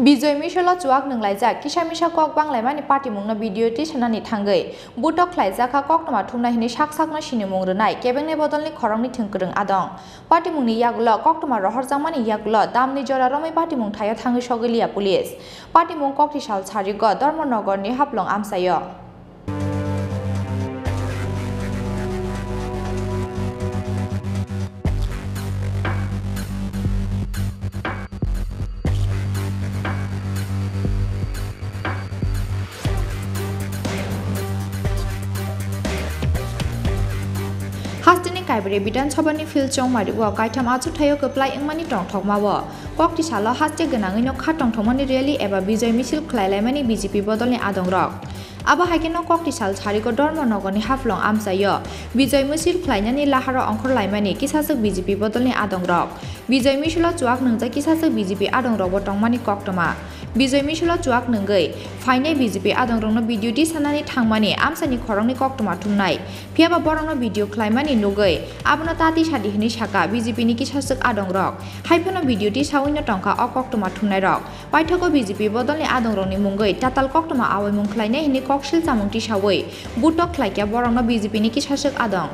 বিজয় মিশল চুয়াক নংলাইজাক কিসা মিশা cock বাংলাইমানি পার্टी मुंगना video T सनानि थांगै बुटक ख्लाइजाखा cock नमा थुमनाय हिनि साक साकना सिनि मुंग्रोनाय केबेंनि बदलनि खरंनि थोंगोरों आदं पार्टी मुंनि यागुल কক नमा रहरजामानि यागुल दामनि जरा रमै पार्टी मुं थायो थाङै सगलिया पुलिस पार्टी मुं कक्ति साल सारिग धर्मनगरनि हाफ्लं आमसायो हास्टेनि काइबरे विधानसभानि फिल्चं मारिव काइथाम आजुथायो गोप्लाय इंमानि टंथकमावो कक्ति सालो हास्टे गोनाङैनो खा टंथकमानि रेली एबा विजय मिছিল ख्लायलायमानि बीजेपी बदलनि आदंरक आबा हाइकेनो कक्ति साल सारिगो धर्मनगरनि हाफ्लं आमसायो विजय मिছিল ख्लायनायनि लाहारा अंखरलायमानि किसासक बीजेपी बदलनि आदंरक विजय मिছিलो चुआक नंजा किसासक बीजेपी आदंरक बटंमानि कक्तमा विजय मिছিল चुआक नंगै फाइनाय बीजेपी आदंरंनो भिडियो टी सानानि थांमानि आमसानि खरंनि कक्तमा थुमनाय फियाबा बरंनो भिडियो ख्लायमानि नुगै आबनो ताति सादिहनि साका बीजेपी नि किसासक आदंरक हाइफेनो भिडियो टी सावैनो टंका अ कक्तमा थुमनाय रक पाइथको बीजेपी बदलनि आदंरंनि मुंगै ताताल कक्तमा आवै मुं ख्लायनाय हिनि कक्सिल चामुंटी सावै बुटक ख्लायकिया बरंनो बीजेपी नि किसासक आदं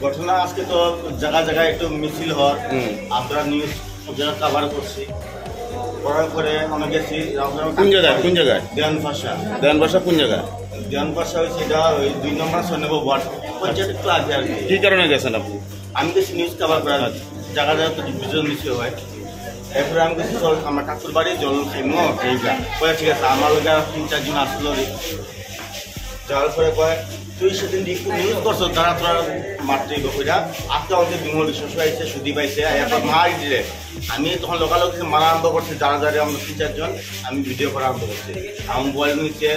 ঘটনা আজকে তো জায়গা জায়গায় একটু মিছিল হয় আমরা নিউজ যারা কভার করছি করার পরে অনেক গেছি কোন জায়গায় দেওয়ান ভাষা কোন জায়গায় দেওয়ান ভাষা হয়েছে এটা ওই 2 নম্বর 6 নম্বর ওয়ার্ড পঞ্চায়েত একটু আগে আর কি কারণে গেছেন আপনি আমি গেছি নিউজ কভার করার জায়গা জায়গা তো বিজন মিছিল হয় এরপরে আমি গেছি জল আমার ঠাকুর বাড়ি জল খাইমো এইটা কয়ে ঠিক আছে আমার লোক 3-4 জন আসলো যাওয়ার পরে কয়ে তুই সেদিন নিউজ করছো তারা তোরা মারতে বইরা আজকে আমাদের বিমল শ্বশুর আইছে সুদী পাইছে এরপর মারি দিলে আমি তখন লোকালোক মারা আরম্ভ করছি যারা যারা আমরা 3-4 জন আমি ভিডিও করা আরম্ভ করছি আমার মোবাইল নিচে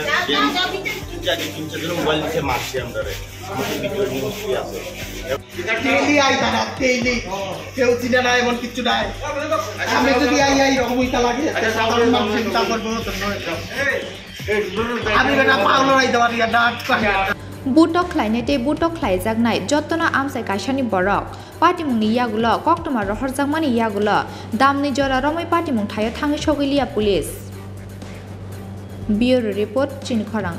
3-4 জন মোবাইল নিচে মারছি আমরা আমাদের ভিডিও নিউজ কি আছে তেলি আই তারা তেলি কেউ চিনে না এমন কিছু নাই আমি যদি আই রকম ইতা লাগে সাধারণ মানুষ চিন্তা করবো তো নয় আমি বেটা পাউলো রাই দেওয়ার ইয়া ডাট बुटक ख्लायनायते बुटक ख्लायजागनाय जत्तना आमसाय कायसानि बरक पार्टी मुंनि यागुल कक्तमा रहरजागमानि यागुल दामनि जरा रमै पार्टी मुं थायो थाङै सगलिया पुलिस ब्यूरो रिपोर्ट चिनखरां।